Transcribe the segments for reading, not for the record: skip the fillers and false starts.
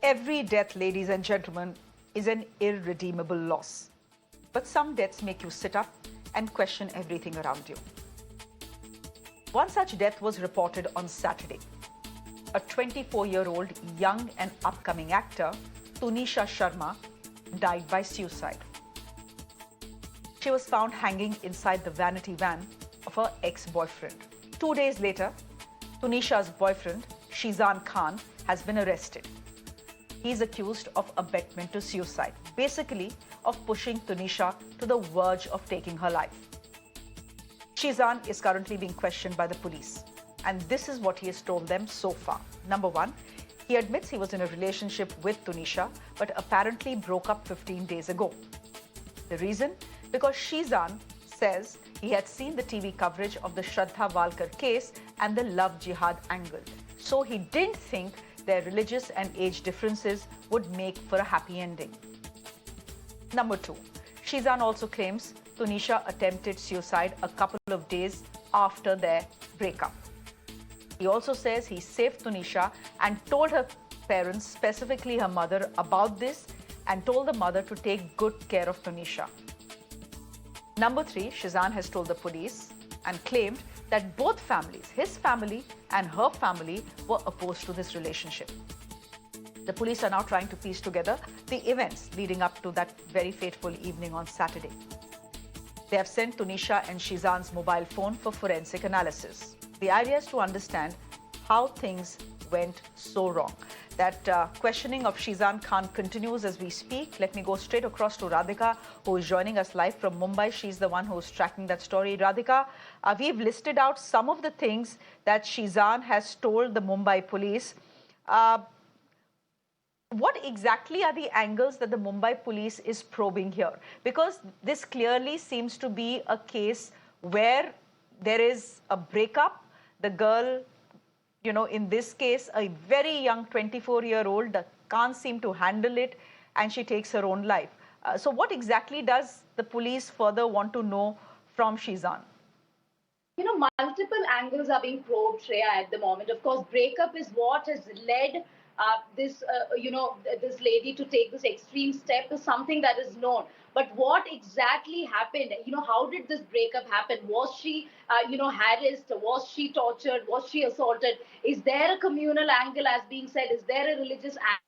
Every death, ladies and gentlemen, is an irredeemable loss. But some deaths make you sit up and question everything around you. One such death was reported on Saturday. A 24-year-old young and upcoming actor, Tunisha Sharma, died by suicide. She was found hanging inside the vanity van of her ex-boyfriend. 2 days later, Tunisha's boyfriend, Sheezan Khan, has been arrested. He is accused of abetment to suicide, basically of pushing Tunisha to the verge of taking her life. Sheezan is currently being questioned by the police, and this is what he has told them so far. Number one, he admits he was in a relationship with Tunisha, but apparently broke up 15 days ago. The reason? Because Sheezan says he had seen the TV coverage of the Shraddha Walkar case and the love jihad angle. So he didn't think their religious and age differences would make for a happy ending. Number two, Sheezan also claims Tunisha attempted suicide a couple of days after their breakup. He also says he saved Tunisha and told her parents, specifically her mother, about this and told the mother to take good care of Tunisha. Number three, Sheezan has told the police and claimed that both families, his family and her family, were opposed to this relationship. The police are now trying to piece together the events leading up to that very fateful evening on Saturday. They have sent Tunisha and Sheezan's mobile phone for forensic analysis. The idea is to understand how things went so wrong. That questioning of Sheezan Khan continues as we speak. Let me go straight across to Radhika, who is joining us live from Mumbai. She's the one who's tracking that story. Radhika, we've listed out some of the things that Sheezan has told the Mumbai police. What exactly are the angles that the Mumbai police is probing here? Because this clearly seems to be a case where there is a breakup. The girl, you know, in this case, a very young 24-year-old can't seem to handle it, and she takes her own life. So what exactly does the police further want to know from Sheezan? Multiple angles are being probed, Shreya, at the moment. Of course, breakup is what has led this lady to take this extreme step is something that is known. But what exactly happened? How did this breakup happen? Was she, harassed? Was she tortured? Was she assaulted? Is there a communal angle, as being said? Is there a religious angle?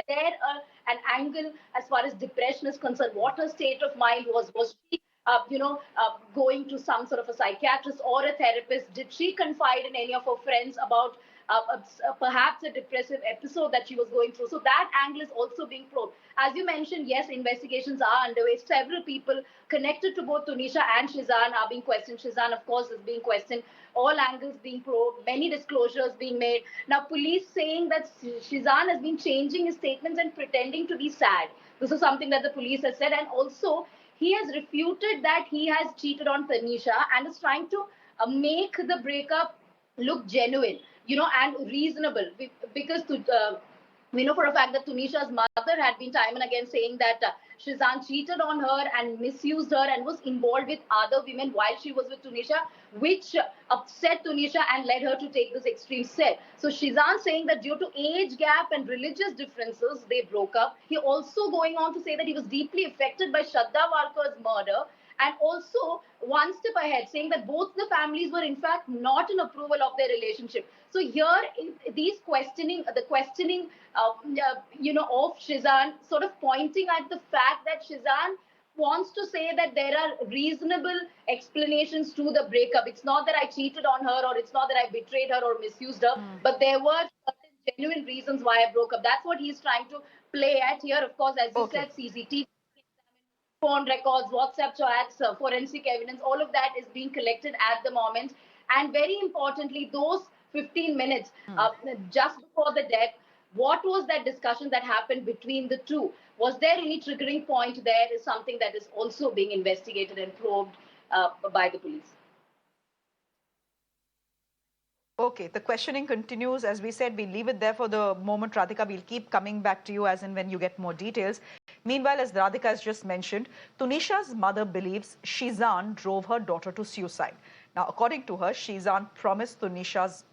There an angle as far as depression is concerned? What her state of mind was? Was she, going to some sort of a psychiatrist or a therapist? Did she confide in any of her friends about perhaps a depressive episode that she was going through? So that angle is also being probed. As you mentioned, yes, investigations are underway. Several people connected to both Tunisha and Sheezan are being questioned. Sheezan, of course, is being questioned. All angles being probed, many disclosures being made. Now, police saying that Sheezan has been changing his statements and pretending to be sad. This is something that the police has said. And also, he has refuted that he has cheated on Tanisha and is trying to make the breakup look genuine, and reasonable. Because we know for a fact that Tunisha's mother had been time and again saying that Sheezan cheated on her and misused her and was involved with other women while she was with Tunisha, which upset Tunisha and led her to take this extreme step. So Sheezan saying that due to age gap and religious differences, they broke up. He also going on to say that he was deeply affected by Shraddha Walkar's murder, and also one step ahead, saying that both the families were in fact not in approval of their relationship. So here, these the questioning, of Sheezan, sort of pointing at the fact that Sheezan wants to say that there are reasonable explanations to the breakup. It's not that I cheated on her, or it's not that I betrayed her or misused her, but there were certain genuine reasons why I broke up. That's what he's trying to play at here. Of course, as you said, CCTV, phone records, WhatsApp chats, forensic evidence, all of that is being collected at the moment. And very importantly, those 15 minutes just before the death, what was that discussion that happened between the two? Was there any triggering point there? Is something that is also being investigated and probed by the police. Okay, the questioning continues. As we said, we leave it there for the moment, Radhika. We'll keep coming back to you as and when you get more details. Meanwhile, as Radhika has just mentioned, Tunisha's mother believes Sheezan drove her daughter to suicide. Now, according to her, Sheezan promised Tunisha's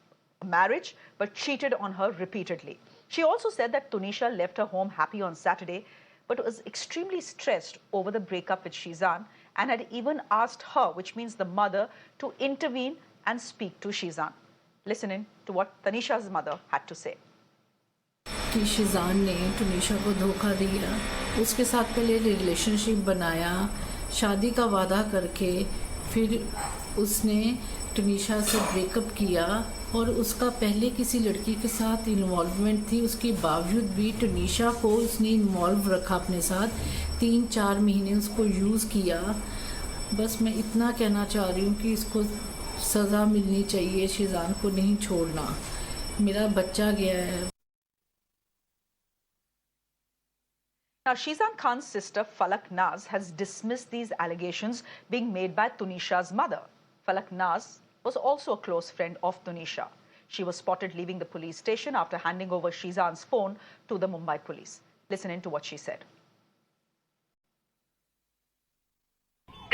marriage but cheated on her repeatedly. She also said that Tunisha left her home happy on Saturday but was extremely stressed over the breakup with Sheezan and had even asked her, which means the mother, to intervene and speak to Sheezan. Listen in to what Tunisha's mother had to say. कि शीज़ान ने टुनीशा को धोखा दिया, उसके साथ पहले relationship बनाया, शादी का वादा करके फिर उसने टुनीशा से ब्रेकअप किया और उसका पहले किसी लड़की के साथ इन्वॉल्वमेंट थी। उसके बावजूद भी टुनीशा को उसने इन्वॉल्व रखा अपने साथ, 3-4 महीने उसको यूज़ किया। बस मैं इतना कहना चाह रही हूँ कि इसको सज़ा मिलनी चाहिए, शीज़ान को नहीं छोड़ना। मेरा बच्चा गया है। Now, Sheezan Khan's sister Falak Naz has dismissed these allegations being made by Tunisha's mother. Falak Naz was also a close friend of Tunisha. She was spotted leaving the police station after handing over Sheezan's phone to the Mumbai police. Listen in to what she said.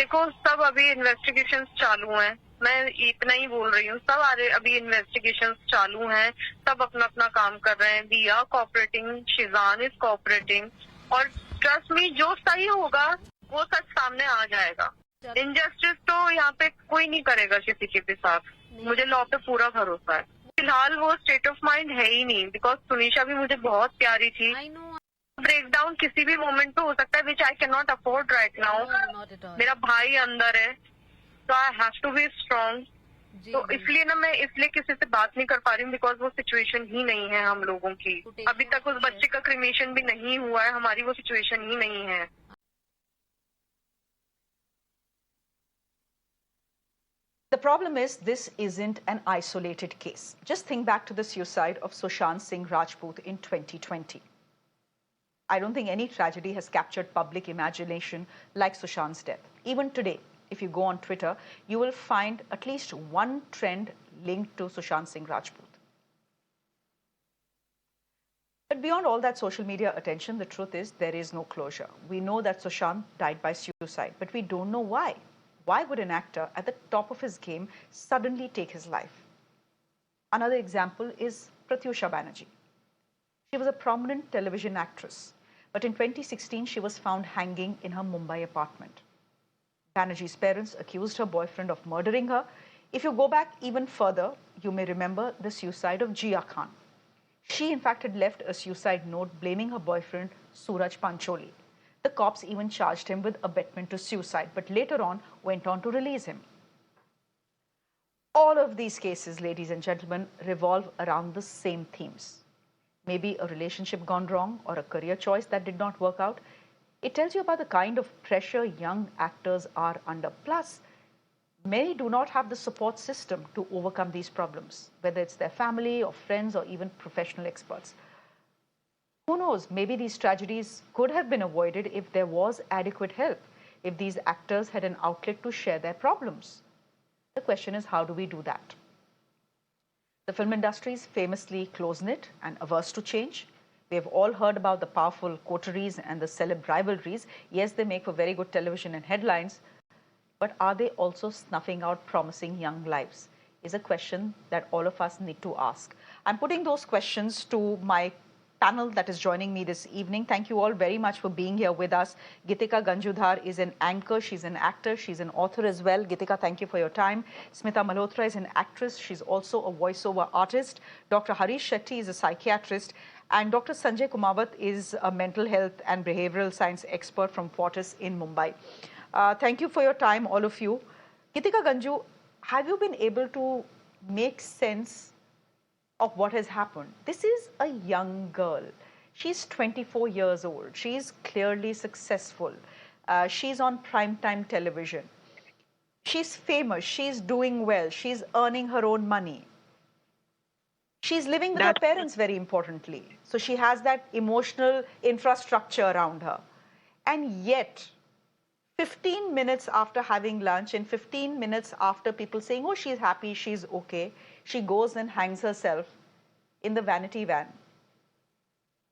देखो सब अभी investigations चालू हैं, मैं इतना ही बोल रही हूँ, सब अभी इन्वेस्टिगेशंस चालू हैं, सब अपना अपना काम कर रहे हैं। We are cooperating, Sheezan is cooperating और ट्रस्ट मी जो सही होगा वो सच सामने आ जाएगा। इनजस्टिस तो यहाँ पे कोई नहीं करेगा किसी के भी साथ, मुझे लॉ पे पूरा भरोसा है। फिलहाल वो स्टेट ऑफ माइंड है ही नहीं, बिकॉज तुनिशा भी मुझे बहुत प्यारी थी। ब्रेकडाउन किसी भी मोमेंट पे हो सकता है, which I can not afford right now. मेरा भाई अंदर है, तो I have to be strong. तो इसलिए ना मैं किसी से बात नहीं कर पा रही हूँ, बिकॉज वो सिचुएशन ही नहीं है हम लोगों की। अभी तक उस बच्चे का क्रिमेशन भी नहीं हुआ है, हमारी वो सिचुएशन ही नहीं है। The problem is, this isn't an isolated case. Just think back to the suicide of Sushant Singh Rajput in 2020. I don't think any tragedy has captured public imagination like Sushant's death. Even today, if you go on Twitter, you will find at least one trend linked to Sushant Singh Rajput. But beyond all that social media attention, the truth is there is no closure. We know that Sushant died by suicide, but we don't know why. Why would an actor at the top of his game suddenly take his life? Another example is Pratyusha Banerjee. She was a prominent television actress, but in 2016 she was found hanging in her Mumbai apartment. Banerjee's parents accused her boyfriend of murdering her. If you go back even further, you may remember the suicide of Geetika Khan. She, in fact, had left a suicide note blaming her boyfriend, Suraj Pancholi. The cops even charged him with abetment to suicide, but later on went on to release him. All of these cases, ladies and gentlemen, revolve around the same themes. Maybe a relationship gone wrong or a career choice that did not work out. It tells you about the kind of pressure young actors are under. Plus, many do not have the support system to overcome these problems, whether it's their family or friends or even professional experts. Who knows, maybe these tragedies could have been avoided if there was adequate help, if these actors had an outlet to share their problems. The question is, how do we do that? The film industry is famously close-knit and averse to change. We have all heard about the powerful coteries and the celeb rivalries. Yes, they make for very good television and headlines, but are they also snuffing out promising young lives? Is a question that all of us need to ask. I'm putting those questions to my panel that is joining me this evening. Thank you all very much for being here with us. Geetika Ganju Dhar is an anchor, she's an actor, she's an author as well. Geetika, thank you for your time. Smita Malhotra is an actress, she's also a voiceover artist. Dr. Harish Shetty is a psychiatrist. And Dr. Sanjay Kumawat is a mental health and behavioral science expert from Fortis in Mumbai. Thank you for your time, all of you. Geetika Ganju, have you been able to make sense of what has happened? This is a young girl. She's 24 years old. She's clearly successful. She's on primetime television. She's famous. She's doing well. She's earning her own money. She's living with her parents, very importantly. So she has that emotional infrastructure around her. And yet, 15 minutes after having lunch and 15 minutes after people saying, oh, she's happy, she's okay, she goes and hangs herself in the vanity van.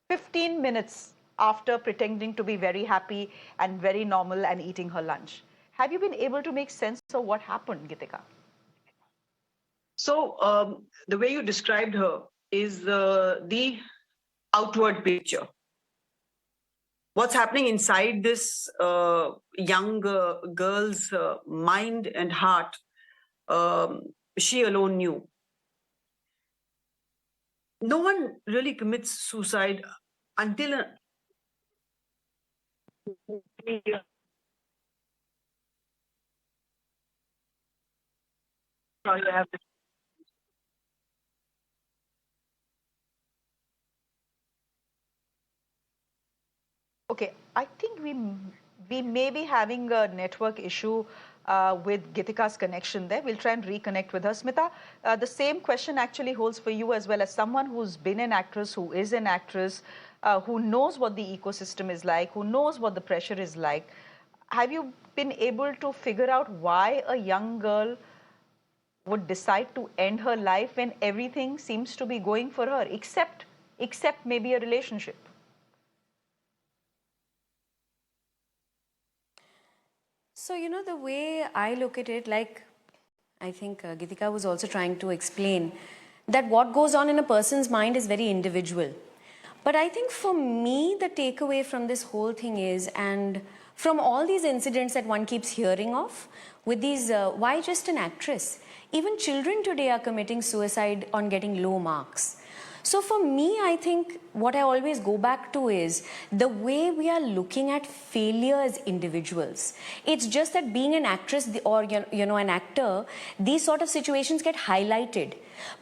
15 minutes after pretending to be very happy and very normal and eating her lunch. Have you been able to make sense of what happened, Geetika? So the way you described her is the outward picture. What's happening inside this young girl's mind and heart, she alone knew. No one really commits suicide until Sorry, I have to. Okay, I think we may be having a network issue with Geetika's connection there. We'll try and reconnect with her. Smita, the same question actually holds for you as well, as someone who's been an actress, who is an actress, who knows what the ecosystem is like, who knows what the pressure is like. Have you been able to figure out why a young girl would decide to end her life when everything seems to be going for her, except maybe a relationship? So, you know, the way I look at it, like I think Geetika was also trying to explain, that what goes on in a person's mind is very individual. But I think for me, the takeaway from this whole thing is, and from all these incidents that one keeps hearing of, with these, why just an actress? Even children today are committing suicide on getting low marks. So for me, I think what I always go back to is the way we are looking at failure as individuals. It's just that being an actress or an actor, these sort of situations get highlighted.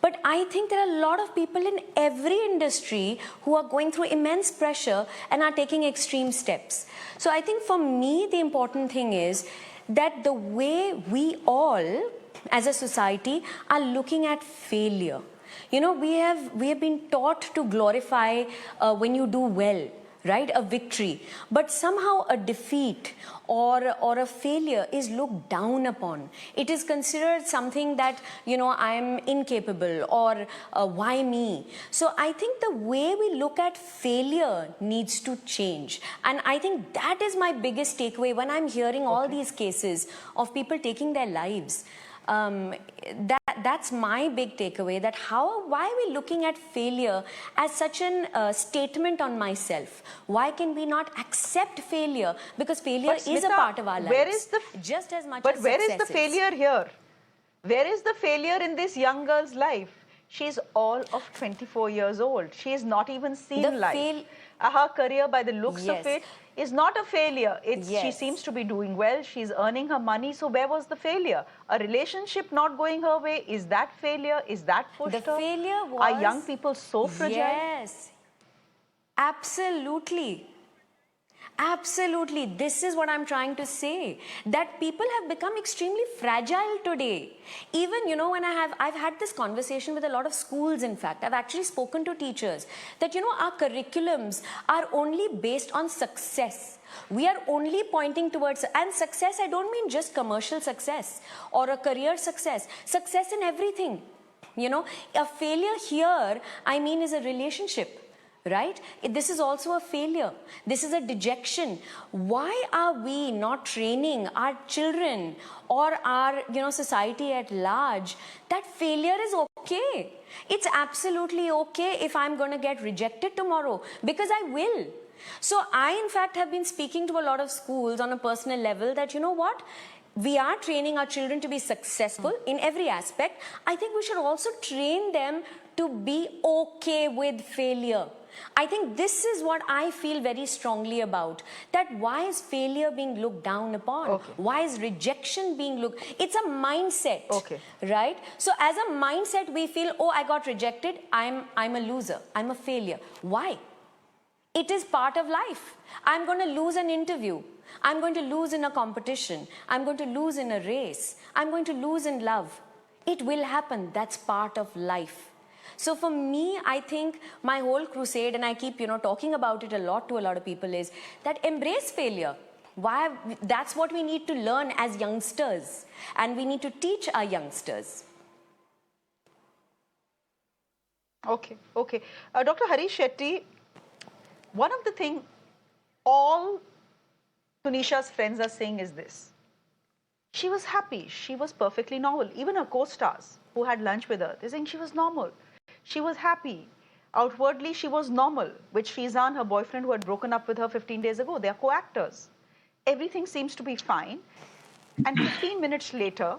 But I think there are a lot of people in every industry who are going through immense pressure and are taking extreme steps. So I think for me, the important thing is that the way we all, as a society, are looking at failure. You know, we have been taught to glorify when you do well, right? A victory. But somehow a defeat or a failure is looked down upon. It is considered something that, you know, I'm incapable, or why me? So I think the way we look at failure needs to change. And I think that is my biggest takeaway when I'm hearing all these cases of people taking their lives. That's my big takeaway, that why are we looking at failure as such a statement on myself? Why can we not accept failure? Because failure is a part of our lives. Where is the, just as much but as where is success the failure here? Where is the failure in this young girl's life? She's all of 24 years old. She has not even seen life. Her career, by the looks of it, is not a failure. She seems to be doing well. She's earning her money. So where was the failure? A relationship not going her way, is that failure? Is that pushed her? The failure was... Are young people so fragile? Yes, absolutely. Absolutely. This is what I'm trying to say, that people have become extremely fragile today. Even, you know, when I've had this conversation with a lot of schools, in fact, I've actually spoken to teachers that, you know, our curriculums are only based on success. We are only pointing towards, and success, I don't mean just commercial success or a career success, success in everything. You know, a failure here, I mean, is a relationship. Right? This is also a failure. This is a dejection. Why are we not training our children or our, you know, society at large that failure is okay? It's absolutely okay if I'm going to get rejected tomorrow, because I will. So I, in fact, have been speaking to a lot of schools on a personal level that, you know what? We are training our children to be successful in every aspect. I think we should also train them to be okay with failure. I think this is what I feel very strongly about, that why is failure being looked down upon? Why is rejection being looked? It's a mindset, right? So as a mindset, we feel, oh, I got rejected, I'm a loser, I'm a failure. Why? It is part of life. I'm going to lose an interview. I'm going to lose in a competition. I'm going to lose in a race. I'm going to lose in love. It will happen. That's part of life. So for me, I think my whole crusade, and I keep, you know, talking about it a lot to a lot of people, is that embrace failure. Why? That's what we need to learn as youngsters, and we need to teach our youngsters. Okay. Dr. Harish Shetty, one of the things all Tunisha's friends are saying is this. She was happy. She was perfectly normal. Even her co-stars who had lunch with her, they're saying she was normal. She was happy. Outwardly, she was normal. With Sheezan, her boyfriend who had broken up with her 15 days ago, they are co-actors. Everything seems to be fine. And 15 minutes later,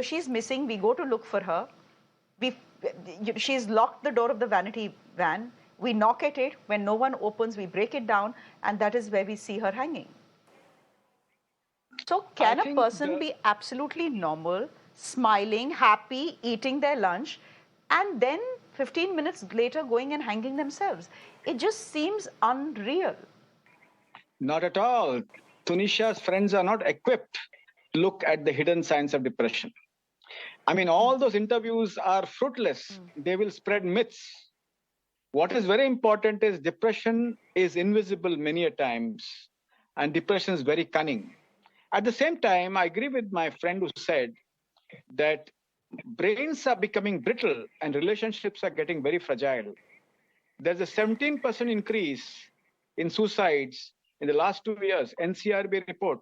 she's missing. We go to look for her. She's locked the door of the vanity van. We knock at it. When no one opens, we break it down. And that is where we see her hanging. So can a person be absolutely normal, smiling, happy, eating their lunch, and then 15 minutes later going and hanging themselves? It just seems unreal. Not at all. Tunisha's friends are not equipped to look at the hidden signs of depression. I mean, all those interviews are fruitless. They will spread myths. What is very important is depression is invisible many a times, and depression is very cunning. At the same time, I agree with my friend who said that brains are becoming brittle and relationships are getting very fragile. There's a 17% increase in suicides in the last 2 years, NCRB report.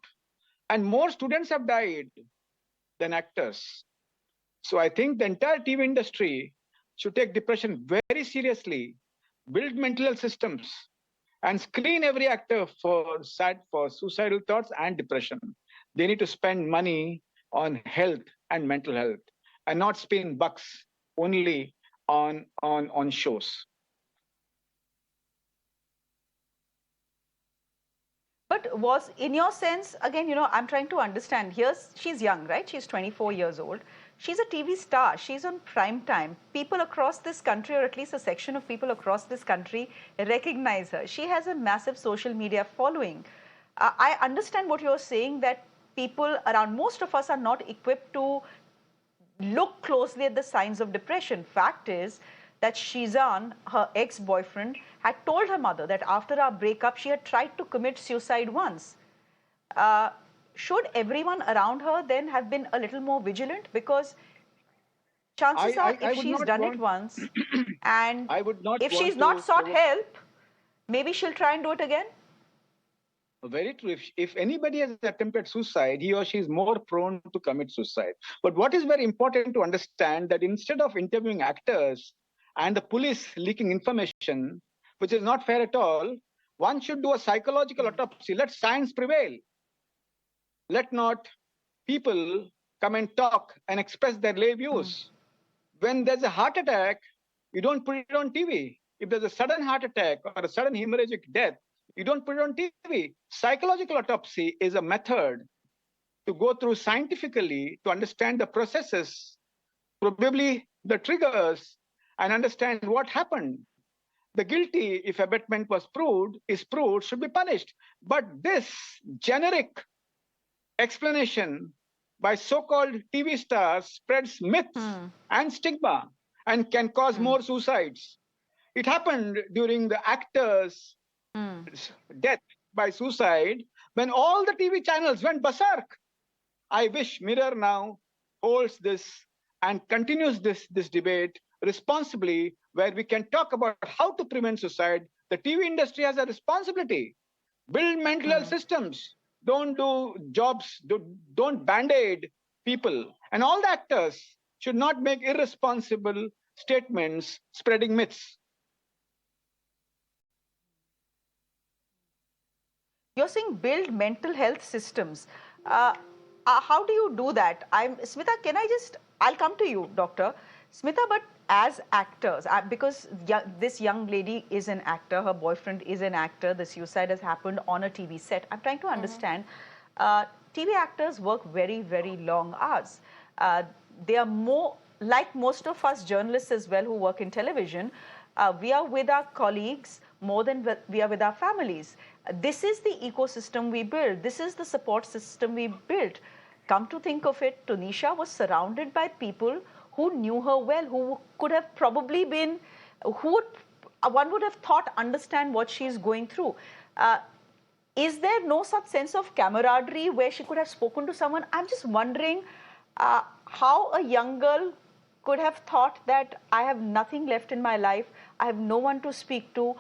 And more students have died than actors. So I think the entire TV industry should take depression very seriously, build mental health systems, and screen every actor for suicidal thoughts and depression. They need to spend money on health and mental health and not spend bucks only on shows. But was, in your sense, again, I'm trying to understand. She's young, right? She's 24 years old. She's a TV star. She's on prime time. People across this country, or at least a section of people across this country, recognize her. She has a massive social media following. I understand what you're saying, that people around, most of us are not equipped to look closely at the signs of depression. Fact is that Sheezan, her ex-boyfriend, had told her mother that after our breakup, she had tried to commit suicide once. Should everyone around her then have been a little more vigilant? Because chances are, if she's done it once, and if she's not sought help, maybe she'll try and do it again. Very true. If anybody has attempted suicide, he or she is more prone to commit suicide. But what is very important to understand, that instead of interviewing actors and the police leaking information, which is not fair at all, one should do a psychological autopsy. Let science prevail. Let not people come and talk and express their lay views. When there's a heart attack, you don't put it on TV. If there's a sudden heart attack or a sudden hemorrhagic death, you don't put it on TV. Psychological autopsy is a method to go through scientifically to understand the processes, probably the triggers, and understand what happened. The guilty, if abetment was proved, should be punished. But this generic explanation by so-called TV stars spreads myths and stigma and can cause more suicides. It happened during the actor's death by suicide when all the TV channels went berserk. I wish Mirror now holds this and continues this debate responsibly, where we can talk about how to prevent suicide. The TV industry has a responsibility. Build mental health systems. Don't do jobs. Don't band-aid people. And all the actors should not make irresponsible statements spreading myths. You're saying build mental health systems. How do you do that? Smita, I'll come to you, doctor. Smita, but as actors, because this young lady is an actor, her boyfriend is an actor, the suicide has happened on a TV set. I'm trying to understand. TV actors work very, very long hours. They are more, like most of us journalists as well who work in television, we are with our colleagues more than we are with our families. This is the ecosystem we build. This is the support system we built. Come to think of it, Tunisha was surrounded by people who knew her well, who could have probably been, one would have thought understand what she's going through. Is there no such sense of camaraderie where she could have spoken to someone? I'm just wondering how a young girl could have thought that I have nothing left in my life, I have no one to speak to,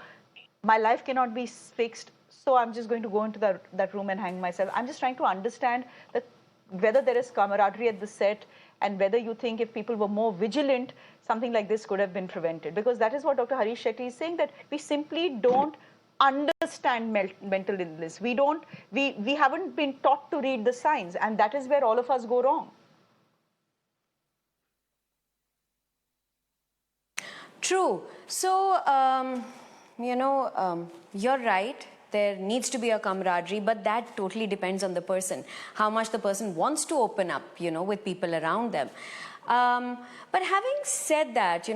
my life cannot be fixed, so I'm just going to go into that room and hang myself. I'm just trying to understand that whether there is camaraderie at the set and whether you think if people were more vigilant, something like this could have been prevented. Because that is what Dr. Harish Shetty is saying, that we simply don't understand mental illness. We haven't been taught to read the signs, and that is where all of us go wrong. True. So, you're right. There needs to be a camaraderie, but that totally depends on the person. How much the person wants to open up, with people around them. But having said that,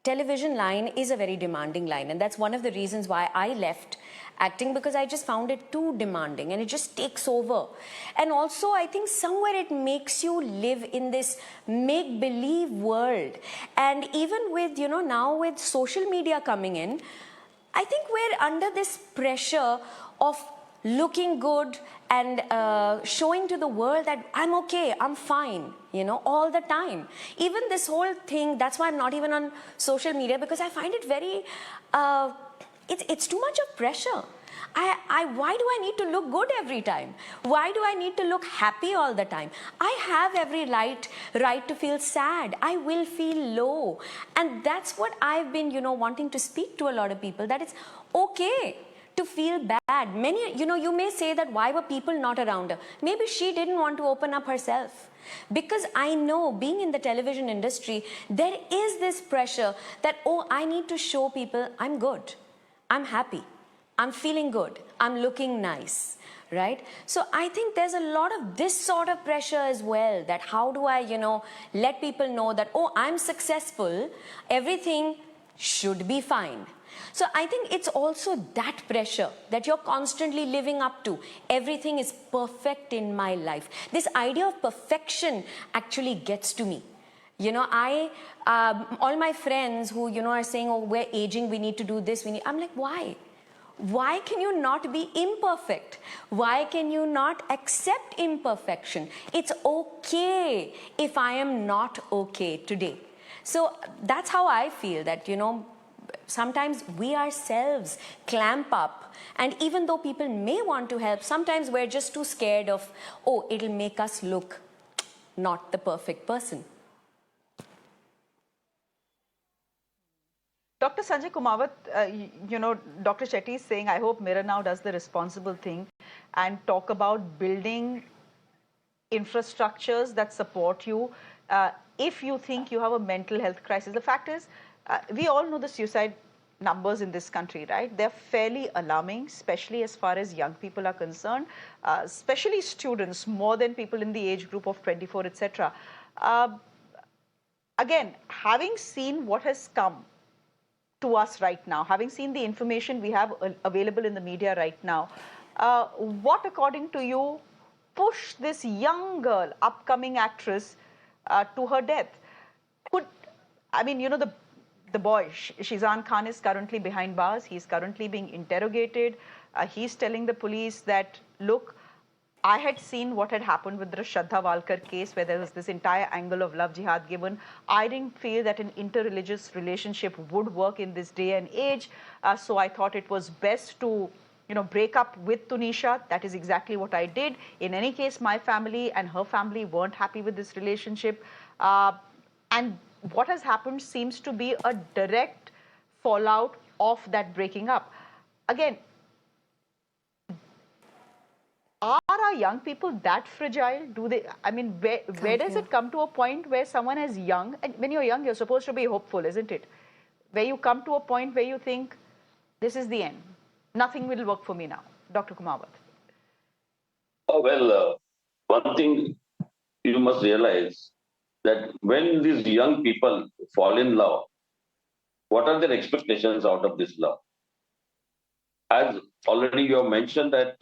television line is a very demanding line. And that's one of the reasons why I left acting, because I just found it too demanding and it just takes over. And also, I think somewhere it makes you live in this make-believe world. And even with, now with social media coming in, I think we're under this pressure of looking good and showing to the world that I'm okay, I'm fine, all the time. Even this whole thing, that's why I'm not even on social media, because I find it very, it's too much of pressure. Why do I need to look good every time? Why do I need to look happy all the time? I have every right to feel sad. I will feel low. And that's what I've been, wanting to speak to a lot of people, that it's okay to feel bad. Many, you may say that why were people not around her? Maybe she didn't want to open up herself. Because I know, being in the television industry, there is this pressure that, I need to show people I'm good, I'm happy, I'm feeling good, I'm looking nice, right? So I think there's a lot of this sort of pressure as well, that how do I, let people know that, I'm successful, everything should be fine. So I think it's also that pressure that you're constantly living up to. Everything is perfect in my life. This idea of perfection actually gets to me. All my friends who, are saying, we're aging, we need to do this, I'm like, why? Why can you not be imperfect? Why can you not accept imperfection? It's okay if I am not okay today. So that's how I feel, that, sometimes we ourselves clamp up, and even though people may want to help, sometimes we're just too scared of, it'll make us look not the perfect person. Dr. Sanjay Kumawat, Dr. Shetty is saying, I hope Mirror now does the responsible thing and talk about building infrastructures that support you if you think you have a mental health crisis. The fact is, we all know the suicide numbers in this country, right? They're fairly alarming, especially as far as young people are concerned, especially students, more than people in the age group of 24, etc. Again, having seen what has come to us right now, having seen the information we have available in the media right now, what, according to you, pushed this young girl, upcoming actress, to her death? The boy, Sheezan Khan, is currently behind bars. He's currently being interrogated. He's telling the police that, look, I had seen what had happened with the Shraddha Walkar case, where there was this entire angle of love jihad given. I didn't feel that an interreligious relationship would work in this day and age. So I thought it was best to, break up with Tunisha. That is exactly what I did. In any case, my family and her family weren't happy with this relationship. And what has happened seems to be a direct fallout of that breaking up. Again, are our young people that fragile? Do they, where does it come to a point where someone is young, and when you're young, you're supposed to be hopeful, isn't it? Where you come to a point where you think, this is the end. Nothing will work for me now. Dr. Kumawat. One thing you must realize, that when these young people fall in love, what are their expectations out of this love? As already you have mentioned that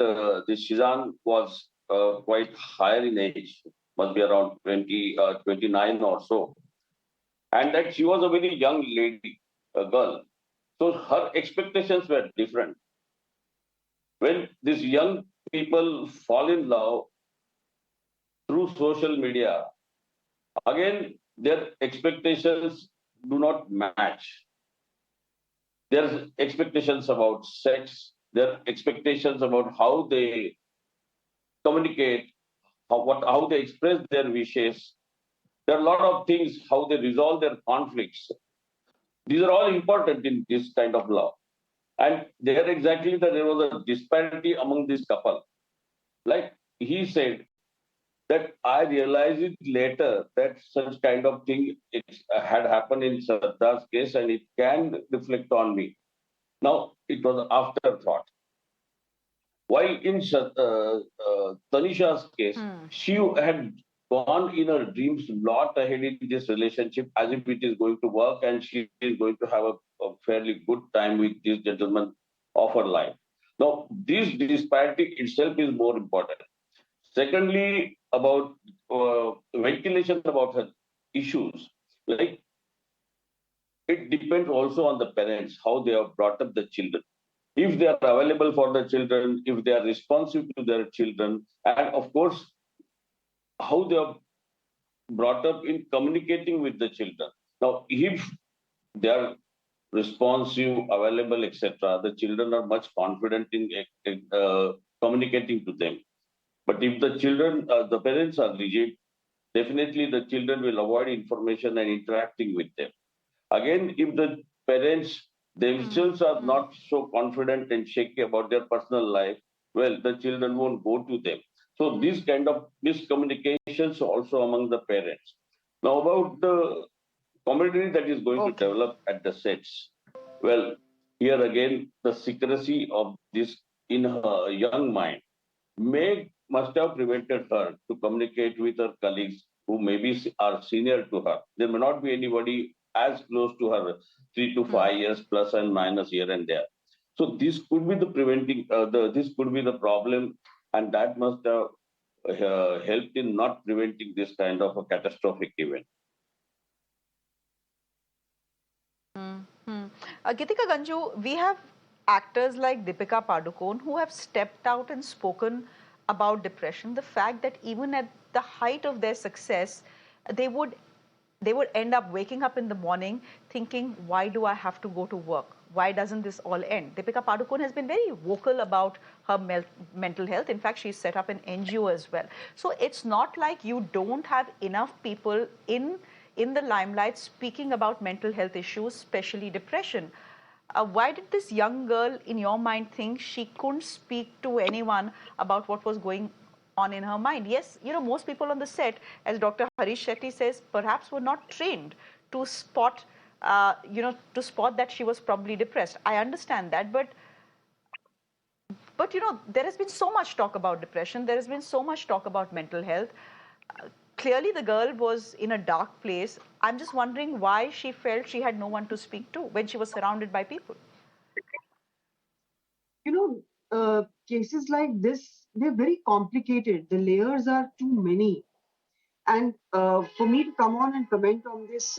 this Sheezan was quite higher in age, must be around 29 or so. And that she was a very young lady, a girl. So her expectations were different. When these young people fall in love through social media, again, their expectations do not match. There's expectations about sex, their expectations about how they communicate, how they express their wishes. There are a lot of things, how they resolve their conflicts. These are all important in this kind of law. And there exactly that there was a disparity among this couple. Like he said, that I realized it later that such kind of thing had happened in Shraddha's case and it can reflect on me. Now, it was afterthought. While in Tanisha's case, she had gone in her dreams a lot ahead in this relationship as if it is going to work and she is going to have a fairly good time with this gentleman of her life. Now, this disparity itself is more important. Secondly, about ventilation about her issues, like it depends also on the parents, how they have brought up the children. If they are available for the children, if they are responsive to their children, and of course, how they are brought up in communicating with the children. Now, if they are responsive, available, etc., the children are much confident in communicating to them. But if the children, the parents are rigid, definitely the children will avoid information and interacting with them. Again, if the parents themselves are not so confident and shaky about their personal life, well, the children won't go to them. So these kind of miscommunications also among the parents. Now about the community that is going to develop at the sets. Well, here again, the secrecy of this in her young mind must have prevented her to communicate with her colleagues who maybe are senior to her. There may not be anybody as close to her, 3 to 5 years plus and minus here and there. So this could be the preventing. This could be the problem, and that must have helped in not preventing this kind of a catastrophic event. Geetika Ganju, we have actors like Deepika Padukone who have stepped out and spoken about depression. The fact that even at the height of their success, they would end up waking up in the morning thinking, why do I have to go to work? Why doesn't this all end? Deepika Padukone has been very vocal about her mental health. In fact, she's set up an NGO as well. So it's not like you don't have enough people in the limelight speaking about mental health issues, especially depression. Why did this young girl, in your mind, think she couldn't speak to anyone about what was going on in her mind? Yes, most people on the set, as Dr. Harish Shetty says, perhaps were not trained to spot, that she was probably depressed. I understand that, but there has been so much talk about depression. There has been so much talk about mental health. Clearly, the girl was in a dark place. I'm just wondering why she felt she had no one to speak to when she was surrounded by people. Cases like this, they're very complicated. The layers are too many. And for me to come on and comment on this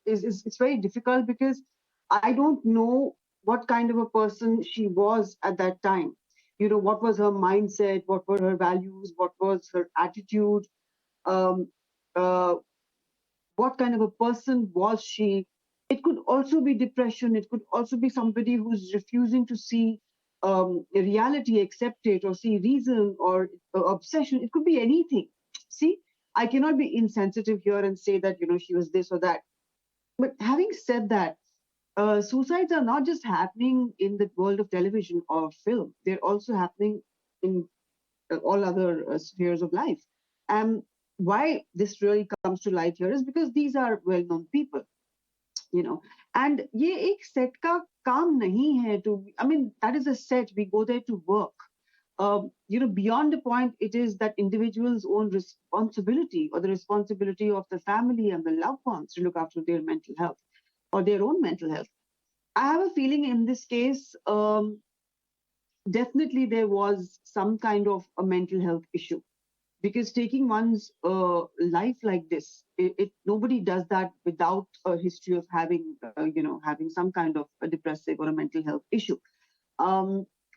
it's very difficult because I don't know what kind of a person she was at that time. What was her mindset? What were her values? What was her attitude? Um, uh, what kind of a person was she? It could also be depression. It could also be somebody who's refusing to see reality, accept it, or see reason or obsession. It could be anything. See, I cannot be insensitive here and say that, she was this or that. But having said that, suicides are not just happening in the world of television or film. They're also happening in all other spheres of life. And why this really comes to light here is because these are well-known people, and ये एक set का काम नहीं है to, I mean, that is a set, we go there to work. Beyond the point, it is that individual's own responsibility or the responsibility of the family and the loved ones to look after their mental health or their own mental health. I have a feeling in this case, definitely there was some kind of a mental health issue, because taking one's life like this, nobody does that without a history of having some kind of a depressive or a mental health issue.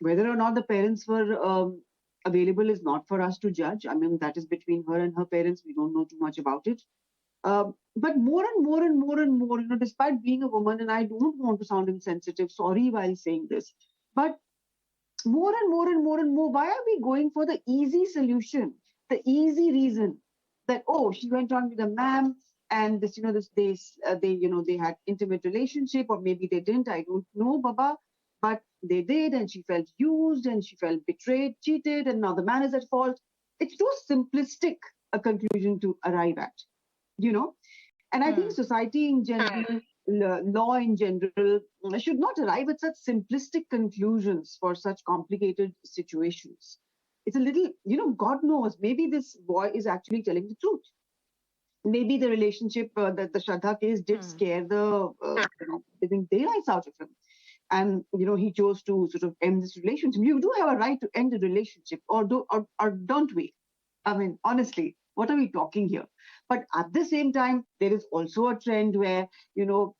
Whether or not the parents were available is not for us to judge. I mean, that is between her and her parents. We don't know too much about it. But more and more and more and more, despite being a woman, and I don't want to sound insensitive, sorry while saying this, But more and more and more and more, why are we going for the easy solution, the easy reason that, oh, she went on with a man and this, they had intimate relationship, or maybe they didn't, I don't know, Baba, but they did, and she felt used and she felt betrayed, cheated, and now the man is at fault. It's too simplistic a conclusion to arrive at, you know. And I think society in general, law in general, should not arrive at such simplistic conclusions for such complicated situations. It's a little, God knows, maybe this boy is actually telling the truth. Maybe the relationship, that the Shraddha case did scare the living daylights out of him. And, he chose to sort of end this relationship. You do have a right to end a relationship, or don't we? I mean, honestly, what are we talking here? But at the same time, there is also a trend where,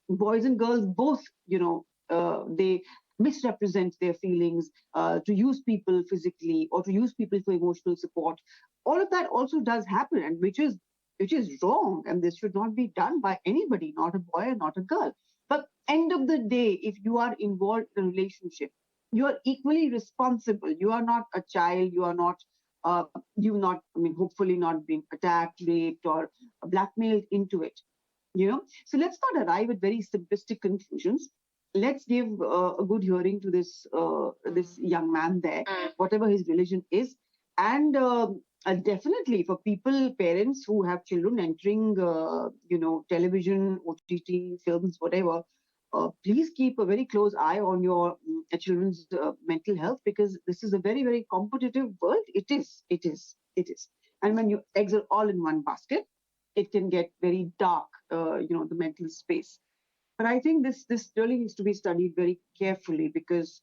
boys and girls both, they misrepresent their feelings, to use people physically or to use people for emotional support. All of that also does happen, and which is wrong, and this should not be done by anybody, not a boy or not a girl. But end of the day, if you are involved in a relationship, you are equally responsible. You are not a child. You are not hopefully not being attacked, raped, or blackmailed into it. So let's not arrive at very simplistic conclusions. Let's give a good hearing to this young man there, whatever his religion is, and definitely for parents who have children entering, television, OTT, films, whatever. Please keep a very close eye on your children's mental health, because this is a very, very competitive world. It is. And when your eggs are all in one basket, it can get very dark, the mental space. But I think this really needs to be studied very carefully, because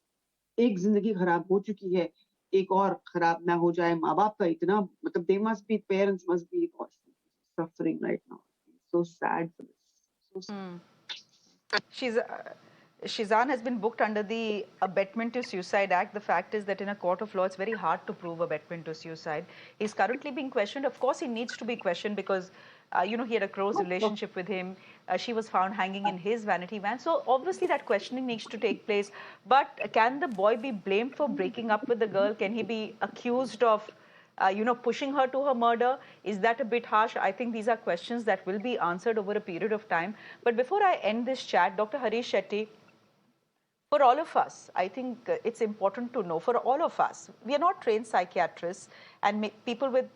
एक जिंदगी खराब हो चुकी है, एक और खराब ना हो जाए. माँ बाप का इतना, मतलब parents must be suffering right now. So sad for this. So sad. Sheezan has been booked under the Abetment to Suicide Act. The fact is that in a court of law, it's very hard to prove abetment to suicide. He's currently being questioned. Of course, he needs to be questioned because, he had a close relationship with him. She was found hanging in his vanity van. So obviously that questioning needs to take place. But can the boy be blamed for breaking up with the girl? Can he be accused of pushing her to her murder? Is that a bit harsh? I think these are questions that will be answered over a period of time. But before I end this chat, Dr. Harish Shetty, for all of us, I think it's important to know, for all of us, we are not trained psychiatrists, and people with,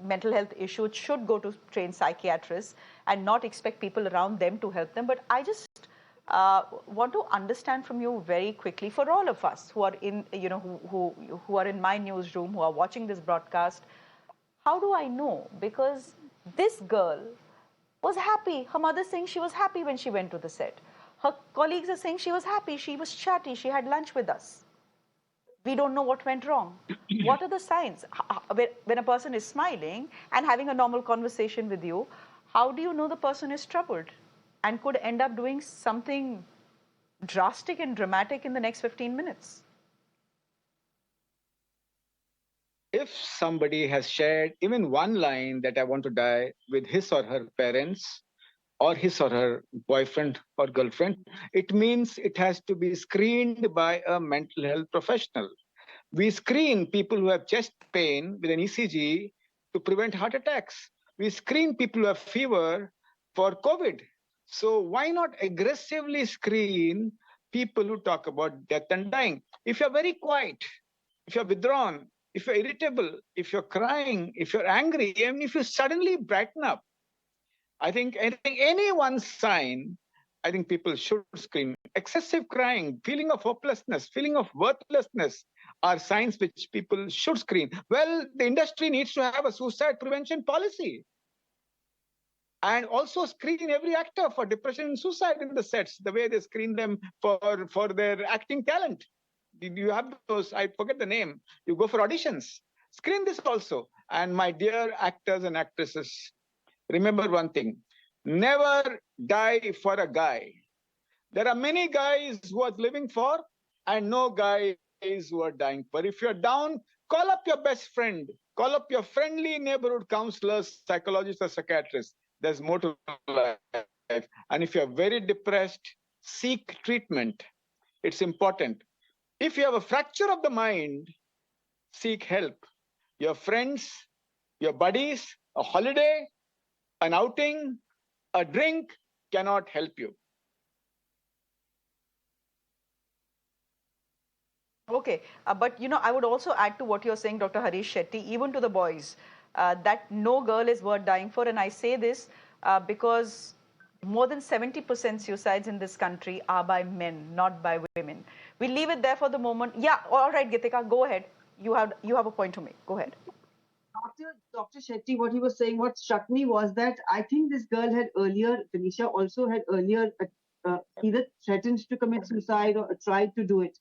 mental health issues should go to trained psychiatrists and not expect people around them to help them. But I just want to understand from you very quickly, for all of us who are in, who are in my newsroom, who are watching this broadcast, how do I know? Because this girl was happy. Her mother saying she was happy when she went to the set. Her colleagues are saying she was happy, she was chatty, she had lunch with us. We don't know what went wrong. What are the signs? When a person is smiling and having a normal conversation with you, how do you know the person is troubled and could end up doing something drastic and dramatic in the next 15 minutes? If somebody has shared even one line that I want to die with his or her parents, or his or her boyfriend or girlfriend, it means it has to be screened by a mental health professional. We screen people who have chest pain with an ECG to prevent heart attacks. We screen people who have fever for COVID. So why not aggressively screen people who talk about death and dying? If you're very quiet, if you're withdrawn, if you're irritable, if you're crying, if you're angry, and if you suddenly brighten up, I think any one sign, I think people should screen. Excessive crying, feeling of hopelessness, feeling of worthlessness are signs which people should screen. Well, the industry needs to have a suicide prevention policy. And also screen every actor for depression and suicide in the sets, the way they screen them for their acting talent. You have those, I forget the name, you go for auditions. Screen this also. And my dear actors and actresses, remember one thing, never die for a guy. There are many guys who are living for and no guys who are dying for. If you're down, call up your best friend, call up your friendly neighborhood counselors, psychologists or psychiatrists. There's more to life. And if you're very depressed, seek treatment. It's important. If you have a fracture of the mind, seek help. Your friends, your buddies, a holiday, an outing, a drink cannot help you. Okay, but I would also add to what you're saying, Dr. Harish Shetty, even to the boys, that no girl is worth dying for. And I say this because more than 70% suicides in this country are by men, not by women. We leave it there for the moment. Yeah, all right, Geetika, go ahead. You have a point to make. Go ahead. Dr. Shetty, what he was saying, what struck me was that I think this girl had earlier, Tanisha also had earlier either threatened to commit suicide or tried to do it.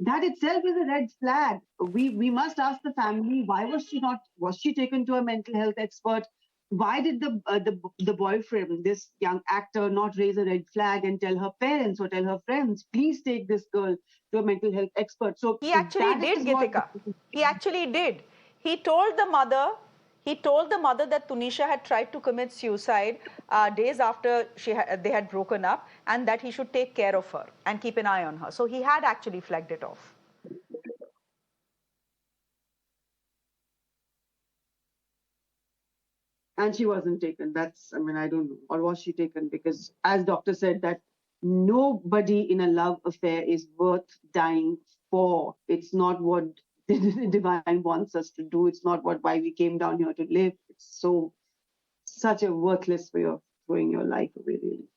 That itself is a red flag. We must ask the family, why was she taken to a mental health expert? Why did the boyfriend, this young actor, not raise a red flag and tell her parents or tell her friends, please take this girl to a mental health expert? So he actually did, Geetika. He actually did. He told the mother that Tunisha had tried to commit suicide days after they had broken up, and that he should take care of her and keep an eye on her. So he had actually flagged it off. And she wasn't taken. I don't know. Or was she taken? Because as doctor said, that nobody in a love affair is worth dying for. It's not what the divine wants us to do. It's not why we came down here to live. It's such a worthless way of throwing your life away, really.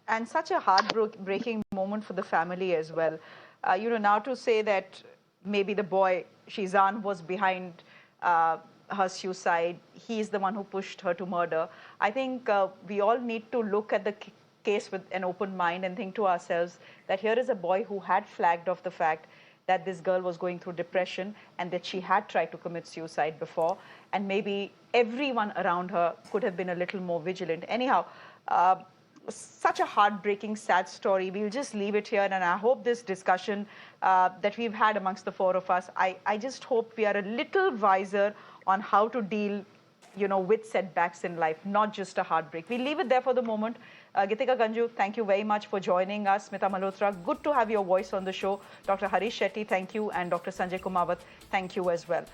And such a heartbreaking moment for the family as well. Now to say that maybe the boy, Sheezan, was behind her suicide, he's the one who pushed her to murder. I think we all need to look at the case with an open mind and think to ourselves that here is a boy who had flagged off the fact that this girl was going through depression and that she had tried to commit suicide before, and maybe everyone around her could have been a little more vigilant. Anyhow, such a heartbreaking, sad story. We'll just leave it here, and I hope this discussion that we've had amongst the four of us, I just hope we are a little wiser on how to deal with setbacks in life, not just a heartbreak. We'll leave it there for the moment. Geetika Ganju, thank you very much for joining us. Smita Malhotra, good to have your voice on the show. Dr. Harish Shetty, thank you. And Dr. Sanjay Kumawat, thank you as well.